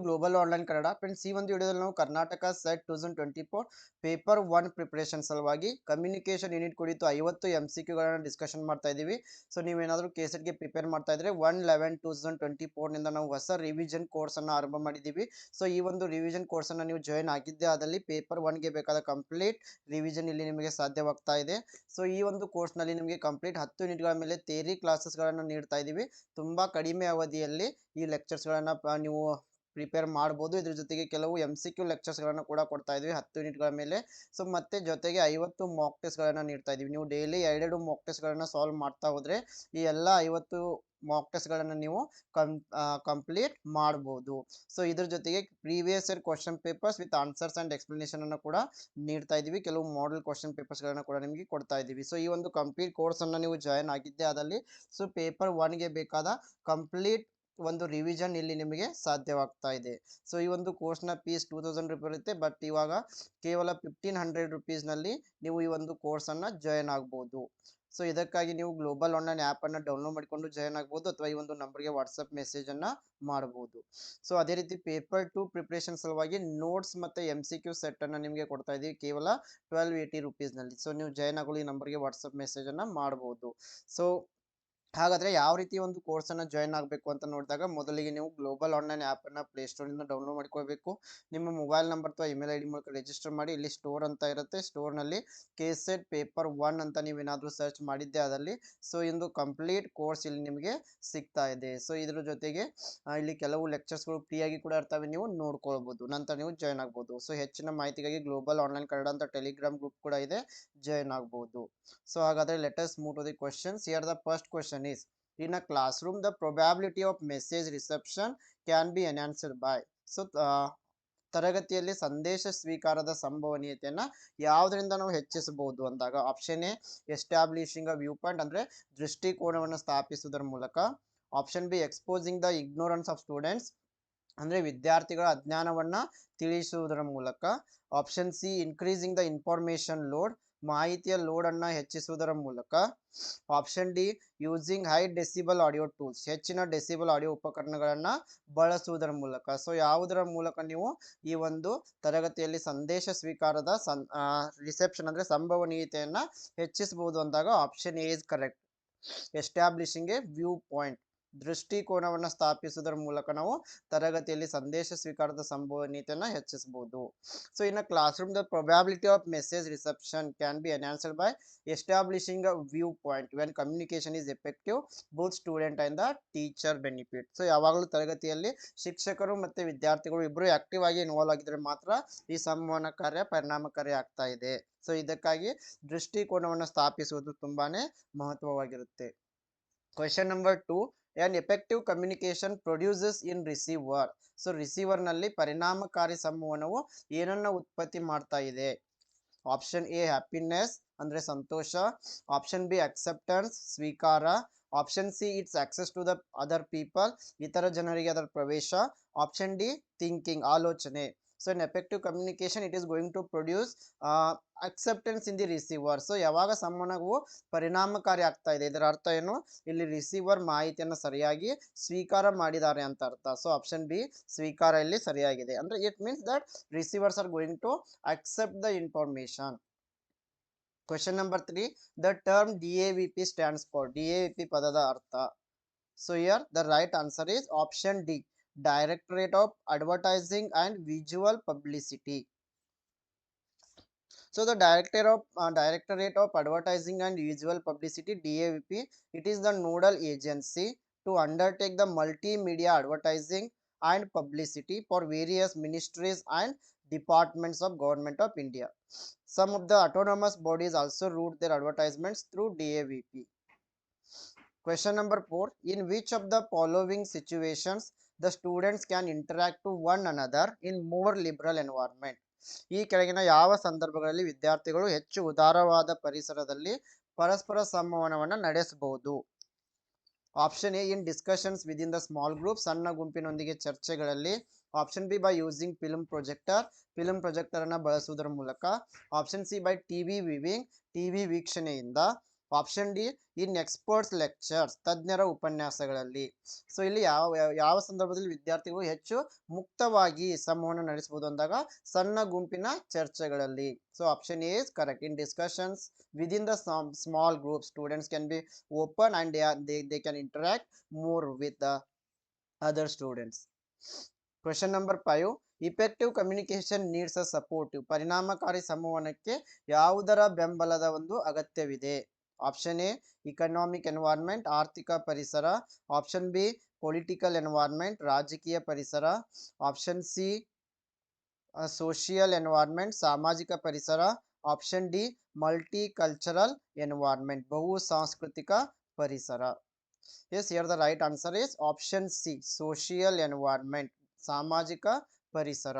Global online Kannada. Friends, ಈ ಒಂದು ವಿಡಿಯೋದಲ್ಲಿ ನಾವು ಕರ್ನಾಟಕ ಸೆಟ್ 2024 ಪೇಪರ್ 1 ಪ್ರಿಪರೇಷನ್ ಸಲುವಾಗಿ ಕಮ್ಯುನಿಕೇಷನ್ ಯೂನಿಟ್ ಕುರಿತು 50 MCQಗಳನ್ನು ಡಿಸ್ಕಷನ್ ಮಾಡ್ತಾ ಇದ್ದೀವಿ. ಸೊ ನೀವೇನಾದರೂ ಕೆಸೆಟ್ಗೆ ಪ್ರಿಪೇರ್ ಮಾಡ್ತಾ ಇದ್ರೆ 1/11/2024 ನಿಂದ ನಾವು ಹೊಸ ರಿವಿಷನ್ ಕೋರ್ಸ್ ಅನ್ನು ಆರಂಭ ಮಾಡಿದ್ದೀವಿ. ಸೊ ಈ ಒಂದು ರಿವಿಷನ್ ಕೋರ್ಸ್ ಅನ್ನು ನೀವು ಜಾಯಿನ್ ಆಗಿದ್ದೆ ಆದಲ್ಲಿ ಪೇಪರ್ 1ಗೆ ಬೇಕಾದ ಕಂಪ್ಲೀಟ್ ರಿವಿಷನ್ ಇಲ್ಲಿ ನಿಮಗೆ ಸಾಧ್ಯವಾಗ್ತಾ ಇದೆ. ಸೊ ಈ ಒಂದು ಕೋರ್ಸ್ ನಲ್ಲಿ ನಿಮಗೆ ಕಂಪ್ಲೀಟ್ 10 ಯೂನಿಟ್ಗಳ ಮೇಲೆ ಥಿಯರಿ ಕ್ಲಾಸಸ್ಗಳನ್ನು ನೀಡ್ತಾ ಇದ್ದೀವಿ. ತುಂಬಾ ಕಡಿಮೆ ಅವಧಿಯಲ್ಲಿ ಈ ಲೆಕ್ಚರ್ಸ್ಗಳನ್ನು ನೀವು ಪ್ರಿಪೇರ್ ಮಾಡ್ಬೋದು. ಇದ್ರ ಜೊತೆಗೆ ಕೆಲವು MCQ ಲೆಕ್ಚರ್ಸ್ಗಳನ್ನು ಕೂಡ ಕೊಡ್ತಾ ಇದ್ವಿ 10 ಯೂನಿಟ್ಗಳ ಮೇಲೆ. ಸೊ ಮತ್ತೆ ಜೊತೆಗೆ 50 ಮಾಕ್ ಟೆಸ್ಟ್ಗಳನ್ನು ನೀಡ್ತಾ ಇದೀವಿ. ನೀವು ಡೈಲಿ 2 ಮಾಕ್ ಟೆಸ್ಟ್ಗಳನ್ನು ಸಾಲ್ವ್ ಮಾಡ್ತಾ ಹೋದ್ರೆ ಈ ಎಲ್ಲ 50 ಮಾಕ್ ಟೆಸ್ಟ್ಗಳನ್ನು ನೀವು ಕಂಪ್ಲೀಟ್ ಮಾಡ್ಬೋದು. ಸೊ ಇದ್ರ ಜೊತೆಗೆ previous year question papers with answers and explanation ಅನ್ನು ಕೂಡ ನೀಡ್ತಾ ಇದೀವಿ. ಕೆಲವು ಮಾಡೆಲ್ ಕ್ವಶನ್ ಪೇಪರ್ಸ್ ಗಳನ್ನ ಕೂಡ ನಿಮಗೆ ಕೊಡ್ತಾ ಇದೀವಿ. ಸೊ ಈ ಒಂದು ಕಂಪ್ಲೀಟ್ ಕೋರ್ಸ್ ಅನ್ನು ನೀವು ಜಾಯಿನ್ ಆಗಿದ್ದೆ ಆದಲ್ಲಿ ಸೊ ಪೇಪರ್ 1ಗೆ ಬೇಕಾದ ಕಂಪ್ಲೀಟ್ ಒಂದು ರಿವಿಷನ್ ಇಲ್ಲಿ ನಿಮಗೆ ಸಾಧ್ಯವಾಗ್ತಾ ಇದೆ. ಸೊ ಈ ಒಂದು ಕೋರ್ಸ್ನ ಫೀಸ್ 2000 ರೂಪಾಯಿ ಇರುತ್ತೆ. ಬಟ್ ಇವಾಗ ಕೇವಲ 1500 ರುಪೀಸ್ ನಲ್ಲಿ ನೀವು ಈ ಒಂದು ಕೋರ್ಸ್ ಅನ್ನ ಜಾಯಿನ್ ಆಗ್ಬೋದು. ಸೊ ಇದಕ್ಕಾಗಿ ನೀವು ಗ್ಲೋಬಲ್ ಆನ್ಲೈನ್ ಆ್ಯಪ್ ಅನ್ನು ಡೌನ್ಲೋಡ್ ಮಾಡಿಕೊಂಡು ಜಾಯಿನ್ ಆಗ್ಬೋದು, ಅಥವಾ ಈ ಒಂದು ನಂಬರ್ಗೆ ವಾಟ್ಸಪ್ ಮೆಸೇಜ್ ಅನ್ನ ಮಾಡಬಹುದು. ಸೊ ಅದೇ ರೀತಿ ಪೇಪರ್ 2 ಪ್ರಿಪರೇಷನ್ ಸಲುವಾಗಿ ನೋಟ್ಸ್ ಮತ್ತೆ MCQ ಸೆಟ್ ಅನ್ನ ನಿಮಗೆ ಕೊಡ್ತಾ ಇದೀವಿ ಕೇವಲ 1280 ರುಪೀಸ್ ನಲ್ಲಿ. ಸೊ ನೀವು ಜಾಯಿನ್ ಆಗಲು ಈ ನಂಬರ್ಗೆ ವಾಟ್ಸಪ್ ಮೆಸೇಜ್ ಅನ್ನ ಮಾಡಬಹುದು. ಸೊ ಹಾಗಾದ್ರೆ ಯಾವ ರೀತಿ ಒಂದು ಕೋರ್ಸ್ ಅನ್ನ ಜಾಯಿನ್ ಆಗಬೇಕು ಅಂತ ನೋಡಿದಾಗ ಮೊದಲಿಗೆ ನೀವು ಗ್ಲೋಬಲ್ ಆನ್ಲೈನ್ ಆ್ಯಪ್ ಅನ್ನ ಪ್ಲೇಸ್ಟೋರ್ ಇಂದ ಡೌನ್ಲೋಡ್ ಮಾಡ್ಕೋಬೇಕು. ನಿಮ್ಮ ಮೊಬೈಲ್ ನಂಬರ್ ಅಥವಾ ಇಮೇಲ್ ID ಮೂಲಕ ರಿಜಿಸ್ಟರ್ ಮಾಡಿ. ಇಲ್ಲಿ ಸ್ಟೋರ್ ಅಂತ ಇರುತ್ತೆ, ಸ್ಟೋರ್ ನಲ್ಲಿ ಕೆಸೆಟ್ ಪೇಪರ್ 1 ಅಂತ ನೀವೇನಾದ್ರೂ ಸರ್ಚ್ ಮಾಡಿದ್ದೆ ಅದಲ್ಲಿ ಸೊ ಇಂದು ಕಂಪ್ಲೀಟ್ ಕೋರ್ಸ್ ಇಲ್ಲಿ ನಿಮಗೆ ಸಿಗ್ತಾ ಇದೆ. ಸೊ ಇದ್ರ ಜೊತೆಗೆ ಇಲ್ಲಿ ಕೆಲವು ಲೆಕ್ಚರ್ಸ್ಗಳು ಫ್ರೀ ಆಗಿ ಕೂಡ ಇರ್ತವೆ, ನೀವು ನೋಡ್ಕೊಳ್ಬಹುದು. ನಂತರ ನೀವು ಜಾಯಿನ್ ಆಗ್ಬಹುದು. ಸೊ ಹೆಚ್ಚಿನ ಮಾಹಿತಿಗಾಗಿ ಗ್ಲೋಬಲ್ ಆನ್ಲೈನ್ ಕನ್ನಡ ಅಂತ ಟೆಲಿಗ್ರಾಮ್ ಗ್ರೂಪ್ ಕೂಡ ಇದೆ, ಜಾಯಿನ್ ಆಗಬಹುದು. ಸೊ ಹಾಗಾದ್ರೆ let us move to the questions. Here the first question is in a classroom the probability of message reception can be enhanced by. So ತರಗತಿಯಲ್ಲಿ ಸಂದೇಶ ಸ್ವೀಕಾರದ ಸಂಭವನೀಯತೆಯನ್ನ ಯಾವುದರಿಂದ ನಾವು ಹೆಚ್ಚಿಸಬಹುದು ಅಂದಾಗ option A establishing a view point ಅಂದ್ರೆ ದೃಷ್ಟಿಕೋನವನ್ನು ಸ್ಥಾಪಿಸುವುದರ ಮೂಲಕ. Option B exposing the ignorance of students ಅಂದ್ರೆ ವಿದ್ಯಾರ್ಥಿಗಳ ಅಜ್ಞಾನವನ್ನ ತಿಳಿಸುವುದರ ಮೂಲಕ. Option C increasing the information load ಮಾಹಿತಿಯ ಲೋಡ್ ಅನ್ನ ಹೆಚ್ಚಿಸುವುದರ ಮೂಲಕ. Option D using high decibel audio tools ಹೆಚ್ಚಿನ ಡೆಸಿಬಲ್ ಆಡಿಯೋ ಉಪಕರಣಗಳನ್ನ ಬಳಸುವುದರ ಮೂಲಕ. ಸೊ ಯಾವುದರ ಮೂಲಕ ನೀವು ಈ ಒಂದು ತರಗತಿಯಲ್ಲಿ ಸಂದೇಶ ಸ್ವೀಕಾರದ ರಿಸೆಪ್ಷನ್ ಅಂದ್ರೆ ಸಂಭವನೀಯತೆಯನ್ನ ಹೆಚ್ಚಿಸಬಹುದು ಅಂದಾಗ option A is correct. Establishing A view point ದೃಷ್ಟಿಕೋನವನ್ನು ಸ್ಥಾಪಿಸುವುದರ ಮೂಲಕ ನಾವು ತರಗತಿಯಲ್ಲಿ ಸಂದೇಶ ಸ್ವೀಕಾರದ ಸಂಭವನೀಯತೆಯನ್ನು ಹೆಚ್ಚಿಸಬಹುದು. So in a class room the probability of message reception can be enhanced by establishing a view point when communication is effective both student and the teacher benefit. So ಯಾವಾಗಲೂ ತರಗತಿಯಲ್ಲಿ ಶಿಕ್ಷಕರು ಮತ್ತೆ ವಿದ್ಯಾರ್ಥಿಗಳು ಇಬ್ಬರು ಆಕ್ಟಿವ್ ಆಗಿ ಇನ್ವಾಲ್ವ್ ಆಗಿದ್ರೆ ಮಾತ್ರ ಈ ಸಂವಹನ ಕಾರ್ಯ ಪರಿಣಾಮಕಾರಿ ಆಗ್ತಾ ಇದೆ. ಸೊ ಇದಕ್ಕಾಗಿ ದೃಷ್ಟಿಕೋನವನ್ನು ಸ್ಥಾಪಿಸುವುದು ತುಂಬಾನೇ ಮಹತ್ವವಾಗಿರುತ್ತೆ. Question number 2, an effective communication produces in receiver. So receiver ನಲ್ಲಿ ಪರಿಣಾಮಕಾರಿ ಸಂವಹನವು ಏನನ್ನ ಉತ್ಪತ್ತಿ ಮಾಡ್ತಾ ಇದೆ. ಆಪ್ಷನ್ ಎ ಹ್ಯಾಪಿನೆಸ್ ಅಂದ್ರೆ ಸಂತೋಷ. ಆಪ್ಷನ್ ಬಿ ಅಕ್ಸೆಪ್ಟೆನ್ಸ್ ಸ್ವೀಕಾರ. Option C it's access to the other people ಇತರ ಜನರಿಗೆ ಅದರ ಪ್ರವೇಶ. ಆಪ್ಷನ್ ಡಿ ಥಿಂಕಿಂಗ್ ಆಲೋಚನೆ. So in effective communication it is going to produce acceptance in the receiver. So ಯಾವಾಗ ಸಂವಹನವು ಪರಿಣಾಮಕಾರಿ ಆಗ್ತಾ ಇದೆ ಇದರ ಅರ್ಥ ಏನು, ಇಲ್ಲಿ ರಿಸೀವರ್ ಮಾಹಿತಿಯನ್ನು ಸರಿಯಾಗಿ ಸ್ವೀಕಾರ ಮಾಡಿದ್ದಾರೆ ಅಂತ ಅರ್ಥ. ಸೊ ಆಪ್ಷನ್ ಬಿ ಸ್ವೀಕಾರ ಇಲ್ಲಿ ಸರಿಯಾಗಿದೆ. ಅಂದ್ರೆ it means that receivers are going to accept the information. Question number 3, the term DAVP stands for. DAVP ಪದದ ಅರ್ಥ. So here the right answer is option D Directorate of Advertising and Visual Publicity. So the Directorate of Advertising and Visual Publicity DAVP, it is the nodal agency to undertake the multimedia advertising and publicity for various ministries and departments of Government of India. Some of the autonomous bodies also route their advertisements through DAVP. Question number 4, in which of the following situations the students can interact to one another in more liberal environment. ಈ ಕೆಳಗಿನ ಯಾವ ಸಂದರ್ಭಗಳಲ್ಲಿ ವಿದ್ಯಾರ್ಥಿಗಳು ಹೆಚ್ಚು ಉದಾರವಾದ ಪರಿಸರದಲ್ಲಿ ಪರಸ್ಪರ ಸಂವಹನವನ್ನು ನಡೆಸಬಹುದು. Option A in discussions within the small group ಸಣ್ಣ ಗುಂಪಿನೊಂದಿಗೆ ಚರ್ಚೆಗಳಲ್ಲಿ. Option B by using film projector ಅನ್ನು ಬಳಸುವುದರ ಮೂಲಕ. Option C by TV viewing TV ವೀಕ್ಷಣೆಯಿಂದ. Option D in experts lectures, ತಜ್ಞರ ಉಪನ್ಯಾಸಗಳಲ್ಲಿ. ಸೊ ಇಲ್ಲಿ ಯಾವ ಸಂದರ್ಭದಲ್ಲಿ ವಿದ್ಯಾರ್ಥಿಗಳು ಹೆಚ್ಚು ಮುಕ್ತವಾಗಿ ಸಂವಹನ ನಡೆಸಬಹುದು ಅಂದಾಗ ಸಣ್ಣ ಗುಂಪಿನ ಚರ್ಚೆಗಳಲ್ಲಿ. So option A is correct. In discussions within the small group, students can be open and they can interact more with the other students. Question number 5. Effective communication needs a supportive. ಪರಿಣಾಮಕಾರಿ ಸಂವಹನಕ್ಕೆ ಯಾವುದರ ಬೆಂಬಲದ ಒಂದು ಅಗತ್ಯವಿದೆ? Option A economic environment, ಆರ್ಥಿಕ ಪರಿಸರ. Option B political environment, ರಾಜಕೀಯ ಪರಿಸರ. ಆಪ್ಷನ್ ಸಿ ಸೋಷಿಯಲ್ ಎನ್ವೈರನ್ಮೆಂಟ್, ಸಾಮಾಜಿಕ ಪರಿಸರ. Option D multi cultural environment, ಬಹು ಸಾಂಸ್ಕೃತಿಕ ಪರಿಸರ. Yes, here the right answer is option C, social environment, ಸಾಮಾಜಿಕ ಪರಿಸರ.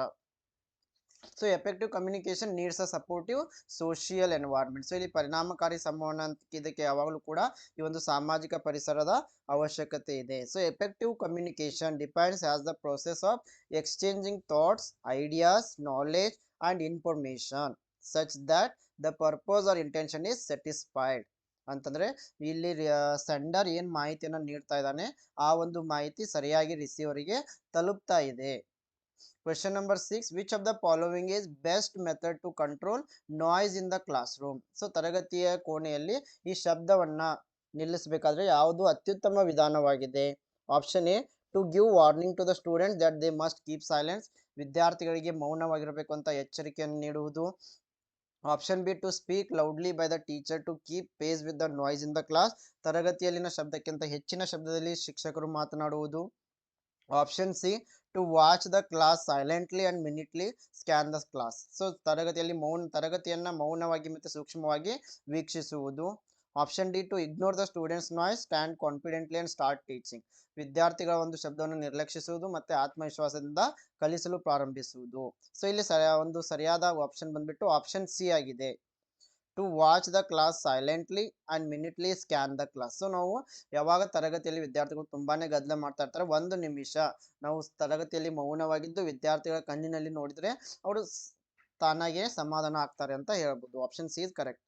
So effective communication needs a supportive social environment. So ಇಲ್ಲಿ ಪರಿಣಾಮಕಾರಿ ಸಂವಹನ ಇದಕ್ಕೆ ಯಾವಾಗಲೂ ಕೂಡ ಈ ಒಂದು ಸಾಮಾಜಿಕ ಪರಿಸರದ ಅವಶ್ಯಕತೆ ಇದೆ. So effective communication depends as the process of exchanging thoughts, ideas, knowledge and information such that the purpose or intention is satisfied. ಅಂತಂದ್ರೆ ಇಲ್ಲಿ ಸೆಂಡರ್ ಏನ್ ಮಾಹಿತಿಯನ್ನು ನೀಡ್ತಾ ಇದ್ದಾನೆ ಆ ಒಂದು ಮಾಹಿತಿ ಸರಿಯಾಗಿ ರಿಸೀವರಿಗೆ ತಲುಪ್ತಾ ಇದೆ. Question number 6. Which of the following is best method to control noise in the classroom? So ತರಗತಿಯ ಕೋಣೆಯಲ್ಲಿ ಈ ಶಬ್ದವನ್ನ ನಿಲ್ಲಿಸಬೇಕಾದ್ರೆ ಯಾವುದು ಅತ್ಯುತ್ತಮ ವಿಧಾನವಾಗಿದೆ? Option A to give warning to the students that they must keep silence, ವಿದ್ಯಾರ್ಥಿಗಳಿಗೆ ಮೌನವಾಗಿರಬೇಕು ಅಂತ ಎಚ್ಚರಿಕೆಯನ್ನು ನೀಡುವುದು. Option B to speak loudly by the teacher to keep pace with the noise in the class, ತರಗತಿಯಲ್ಲಿನ ಶಬ್ದಕ್ಕಿಂತ ಹೆಚ್ಚಿನ ಶಬ್ದದಲ್ಲಿ ಶಿಕ್ಷಕರು ಮಾತನಾಡುವುದು. Option C to watch the class silently and minutely scan the class, so ತರಗತಿಯನ್ನ ಮೌನವಾಗಿ ಮತ್ತು ಸೂಕ್ಷ್ಮವಾಗಿ ವೀಕ್ಷಿಸುವುದು. Option D to ignore the students noise, stand confidently and start teaching, ವಿದ್ಯಾರ್ಥಿಗಳ ಒಂದು ಶಬ್ದವನ್ನು ನಿರ್ಲಕ್ಷಿಸುವುದು ಮತ್ತೆ ಆತ್ಮವಿಶ್ವಾಸದಿಂದ ಕಲಿಸಲು ಪ್ರಾರಂಭಿಸುವುದು. ಸೊ ಇಲ್ಲಿ ಒಂದು ಸರಿಯಾದ ಆಪ್ಷನ್ ಬಂದ್ಬಿಟ್ಟು ಆಪ್ಷನ್ ಸಿ ಆಗಿದೆ, to watch the class silently and minutely scan the class. So ನಾವು ಯಾವಾಗ ತರಗತಿಯಲ್ಲಿ ವಿದ್ಯಾರ್ಥಿಗಳು ತುಂಬಾನೇ ಗದ್ದಲ ಮಾಡ್ತಾ ಇರ್ತಾರೆ, 1 ನಿಮಿಷ ನಾವು ತರಗತಿಯಲ್ಲಿ ಮೌನವಾಗಿದ್ದು ವಿದ್ಯಾರ್ಥಿಗಳ ಕಣ್ಣಿನಲ್ಲಿ ನೋಡಿದ್ರೆ ಅವರು ತಾನಾಗೆ ಸಮಾಧಾನ ಆಗ್ತಾರೆ ಅಂತ ಹೇಳ್ಬೋದು. Option C is correct.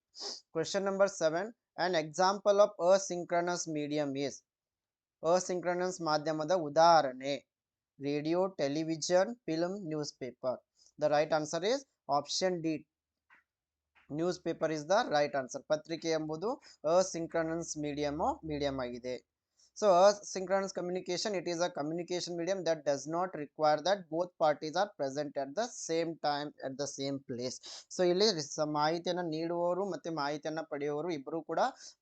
Question number 7. an example of asynchronous medium is, ಅಸಿಂಕ್ರನಸ್ ಮಾಧ್ಯಮದ ಉದಾಹರಣೆ radio, television, film, news paper. The right answer is option D, news paper is the right answer. ಪತ್ರಿಕೆ ಎಂಬುದು ಅಸಿಂಕ್ರನಸ್ ಮೀಡಿಯಂ ಆಗಿದೆ. So asynchronous communication, it is a communication medium that does not require that both parties are present at the same time at the same place. So ಇಲ್ಲಿ ಮಾಹಿತಿಯನ್ನು ನೀಡುವವರು ಮತ್ತೆ ಮಾಹಿತಿಯನ್ನು ಪಡೆಯುವವರು ಇಬ್ಬರು ಕೂಡ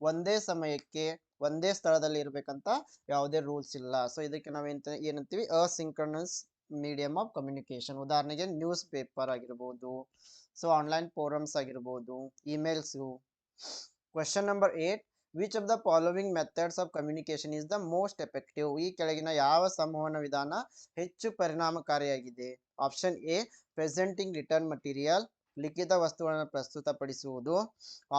ಒಂದೇ ಸಮಯಕ್ಕೆ ಒಂದೇ ಸ್ಥಳದಲ್ಲಿ ಇರಬೇಕಂತ ಯಾವುದೇ ರೂಲ್ಸ್ ಇಲ್ಲ. ಸೊ ಇದಕ್ಕೆ ನಾವು ಏನಂತೀವಿ ಅಸಿಂಕ್ರನಸ್ ಮೀಡಿಯಂ ಆಫ್ ಕಮ್ಯುನಿಕೇಶನ್. ಉದಾಹರಣೆಗೆ ನ್ಯೂಸ್ ಪೇಪರ್ ಆಗಿರ್ಬೋದು, ಸೊ ಆನ್ಲೈನ್ ಫೋರಮ್ಸ್ ಆಗಿರ್ಬೋದು, emails. Question number 8. Which of the following methods of communication is the most effective? ಈ ಕೆಳಗಿನ ಯಾವ ಸಂವಹನ ವಿಧಾನ ಹೆಚ್ಚು ಪರಿಣಾಮಕಾರಿಯಾಗಿದೆ? Option A presenting written material, ಲಿಖಿತ ವಸ್ತುಗಳನ್ನು ಪ್ರಸ್ತುತಪಡಿಸುವುದು.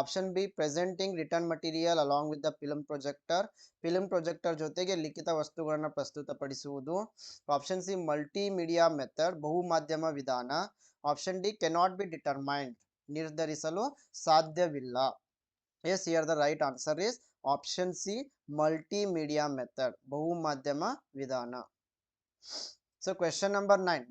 Option B presenting written material along with the film projector ಜೊತೆಗೆ ಲಿಖಿತ ವಸ್ತುಗಳನ್ನು ಪ್ರಸ್ತುತಪಡಿಸುವುದು. ಆಪ್ಷನ್ ಸಿ ಮಲ್ಟಿಮೀಡಿಯಾ ಮೆಥಡ್, ಬಹುಮಾಧ್ಯಮ ವಿಧಾನ. Option D cannot B determined, ನಿರ್ಧರಿಸಲು ಸಾಧ್ಯವಿಲ್ಲ. Yes, here the right answer is option C, multimedia method, ಬಹುಮಾಧ್ಯಮ ವಿಧಾನ. So question number 9.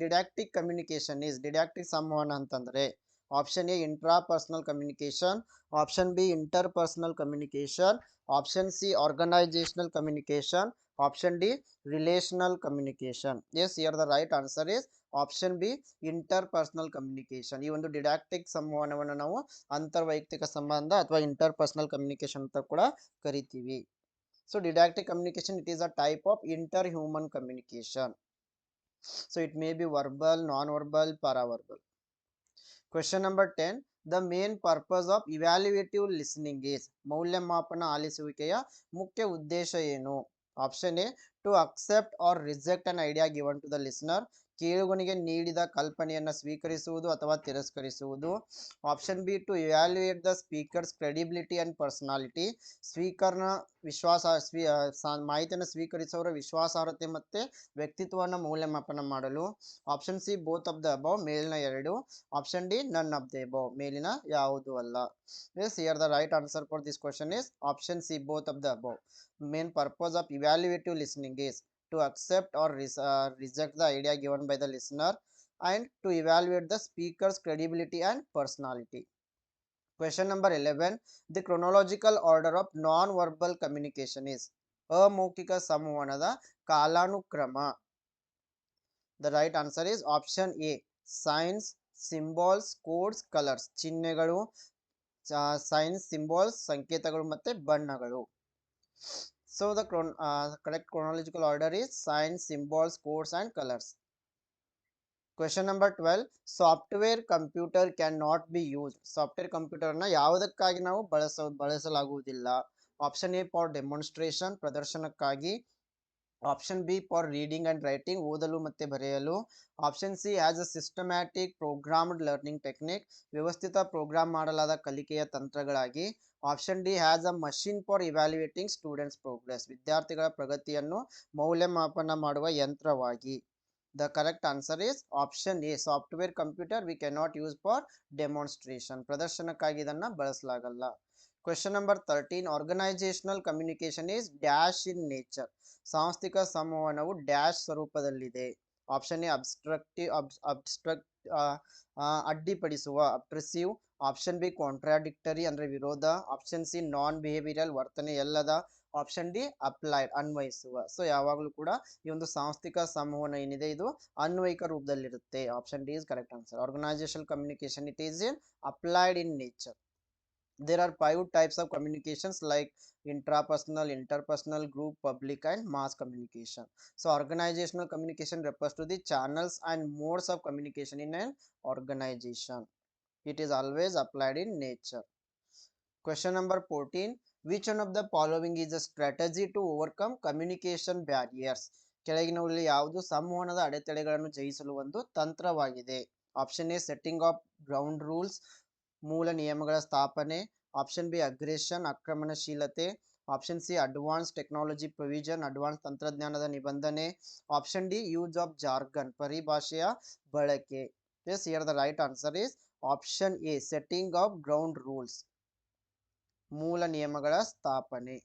Didactic communication is, didactic ಸಂವಹನ ಅಂತಂದ್ರೆ option A intrapersonal communication, option B interpersonal communication, option C organisational communication, option D relational communication. Yes, here the right answer is option B interpersonal communication. ಈ ಒಂದು ಡಿಡಾಕ್ಟಿಕ್ ಸಂವಹನವನ್ನು ನಾವು ಅಂತರ್ವೈಯಕ್ತಿಕ ಸಂಬಂಧ ಅಥವಾ interpersonal communication ಅಂತ ಕೂಡ ಕರಿತೀವಿ. So didactic communication, it is a type of inter human communication. So it may be verbal, non verbal, paraverbal. Question number 10. The main purpose of evaluative listening is, ಮೌಲ್ಯಮಾಪನ ಆಲಿಸುವಿಕೆಯ ಮುಖ್ಯ ಉದ್ದೇಶ ಏನು? Option A to accept or reject an idea given to the listener, ಕೇಳುಗನಿಗೆ ನೀಡಿದ ಕಲ್ಪನೆಯನ್ನು ಸ್ವೀಕರಿಸುವುದು ಅಥವಾ ತಿರಸ್ಕರಿಸುವುದು. Option B to evaluate the speaker's credibility and personality, ಸ್ಪೀಕರ್ನ ಮಾಹಿತಿಯನ್ನು ಸ್ವೀಕರಿಸುವವರ ವಿಶ್ವಾಸಾರ್ಹತೆ ಮತ್ತೆ ವ್ಯಕ್ತಿತ್ವವನ್ನು ಮೌಲ್ಯಮಾಪನ ಮಾಡಲು. Option C both of the above, ಮೇಲಿನ ಎರಡು. Option D none of the above, ಮೇಲಿನ ಯಾವುದೂ ಅಲ್ಲ. Yes, here the right answer for this question is option C both of the above. Main purpose of evaluative listening is to accept or reject the idea given by the listener and to evaluate the speaker's credibility and personality. Question number 11. The chronological order of non-verbal communication is ಅಮೌಖಿಕ ಸಂವಹನದ ಕಾಲಾನುಕ್ರಮ. The right answer is option A, signs, symbols, codes, colors. ಚಿಹ್ನೆಗಳು, science, symbols, ಸಂಕೇತಗಳು ಮತ್ತೆ ಬಣ್ಣಗಳು. So the correct chronological order is signs, symbols, codes and colors. Question number 12. Software computer cannot be used. Software computer ನ ಯಾವುದಕ್ಕಾಗಿ ನಾವು ಬಳಸಲಾಗುವುದಿಲ್ಲ. Option A for demonstration, ಪ್ರದರ್ಶನಕ್ಕಾಗಿ. Option B for reading and writing, ಓದಲು ಮತ್ತೆ ಬರೆಯಲು. Option C as a systematic programmed learning technique, ವ್ಯವಸ್ಥಿತ programme ಮಾಡಲಾದ ಕಲಿಕೆಯ ತಂತ್ರಗಳಾಗಿ. Option D has a machine for evaluating students' progress, ವಿದ್ಯಾರ್ಥಿಗಳ ಪ್ರಗತಿಯನ್ನು ಮೌಲ್ಯಮಾಪನ ಮಾಡುವ ಯಂತ್ರವಾಗಿ. The correct answer is option A, software computer we cannot use for demonstration, ಪ್ರದರ್ಶನಕ್ಕಾಗಿ ಇದನ್ನು ಬಳಸಲಾಗಲ್ಲ. Question number 13. Organisational communication is dash in nature. ಸಾಂಸ್ಥಿಕ ಸಂವಹನವು ಡ್ಯಾಶ್ ಸ್ವರೂಪದಲ್ಲಿದೆ. ಆಪ್ಷನ್ ಎ ಅಬ್ಸ್ಟ್ರಕ್ಟ್, ಅಡ್ಡಿಪಡಿಸುವ, ಅಬ್ಟ್ರೆಸಿವ್. ಆಪ್ಷನ್ ಬಿ ಕಾಂಟ್ರಾಡಿಕ್ಟರಿ ಅಂದ್ರೆ ವಿರೋಧ. ಆಪ್ಷನ್ ಸಿ ನಾನ್ ಬಿಹೇವಿಯರಲ್, ವರ್ತನೆ ಎಲ್ಲದ. ಆಪ್ಷನ್ ಡಿ ಅಪ್ಲೈಡ್, ಅನ್ವಯಿಸುವ. ಸೊ ಯಾವಾಗಲೂ ಕೂಡ ಈ ಒಂದು ಸಾಂಸ್ಥಿಕ ಸಂವಹನ ಏನಿದೆ ಇದು ಅನ್ವಯಿಕ ರೂಪದಲ್ಲಿರುತ್ತೆ. Option D is correct answer. Organisational communication it is in applied in nature. There are 5 types of communications like intrapersonal, interpersonal, group, public and mass communication. So organizational communication refers to the channels and modes of communication in an organization. It is always applied in nature. Question number 14. Which one of the following is a strategy to overcome communication barriers? ಕೆಳಗಿನವುಗಳಲ್ಲಿ ಯಾವುದು ಸಂವಹನದ ಅಡೆತಡೆಗಳನ್ನು ಜಯಿಸಲು ಒಂದು ತಂತ್ರವಾಗಿದೆ? Option A setting of ground rules, ಮೂಲ ನಿಯಮಗಳ ಸ್ಥಾಪನೆ. ಆಪ್ಷನ್ ಬಿ ಅಗ್ರೆಷನ್, ಆಕ್ರಮಣಶೀಲತೆ. Option C advance technology provision, advance ತಂತ್ರಜ್ಞಾನದ ನಿಬಂಧನೆ. Option D use of jargon, ಪರಿಭಾಷೆಯ ಬಳಕೆ. Yes, here the right answer is option A, setting of ground rules, ಮೂಲ ನಿಯಮಗಳ ಸ್ಥಾಪನೆ.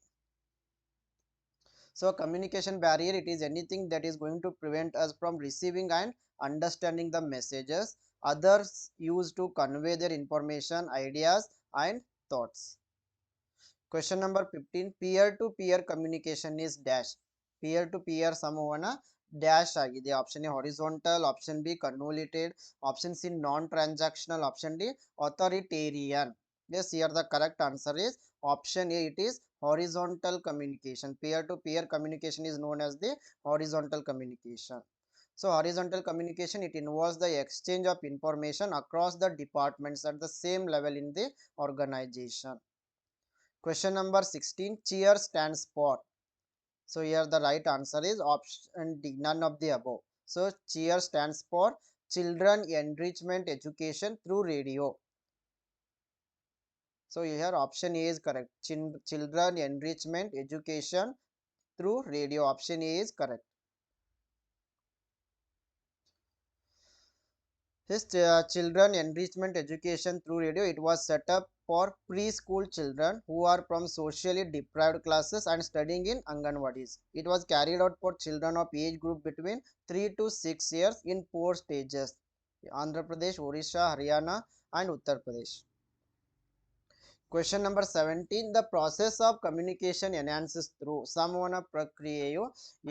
So communication barrier, it is anything that is going to prevent us from receiving and understanding the messages others use to convey their information, ideas and thoughts. Question number 15. Peer to peer communication is dash. Peer to peer ಸಂವಹನ dash ಆಗಿದೆ. Option A horizontal, option B convoluted, option C non transactional, option D authoritarian. Yes, here the correct answer is option A, it is horizontal communication. Peer to peer communication is known as the horizontal communication. So horizontal communication, it involves the exchange of information across the departments at the same level in the organization. Question number 16. Cheer stands for. So here the right answer is option D, none of the above. So cheer stands for Children Enrichment Education through Radio. So here option A is correct. Children Enrichment Education through Radio. Option A is correct. This Children Enrichment Education through Radio, it was set up for preschool children who are from socially deprived classes and studying in Anganwadis. It was carried out for children of age group between 3 to 6 years in 4 stages: Andhra Pradesh, Odisha, Haryana and Uttar Pradesh. Question number 17. The process of communication enhances through. ಸಂವಹನ ಪ್ರಕ್ರಿಯೆಯು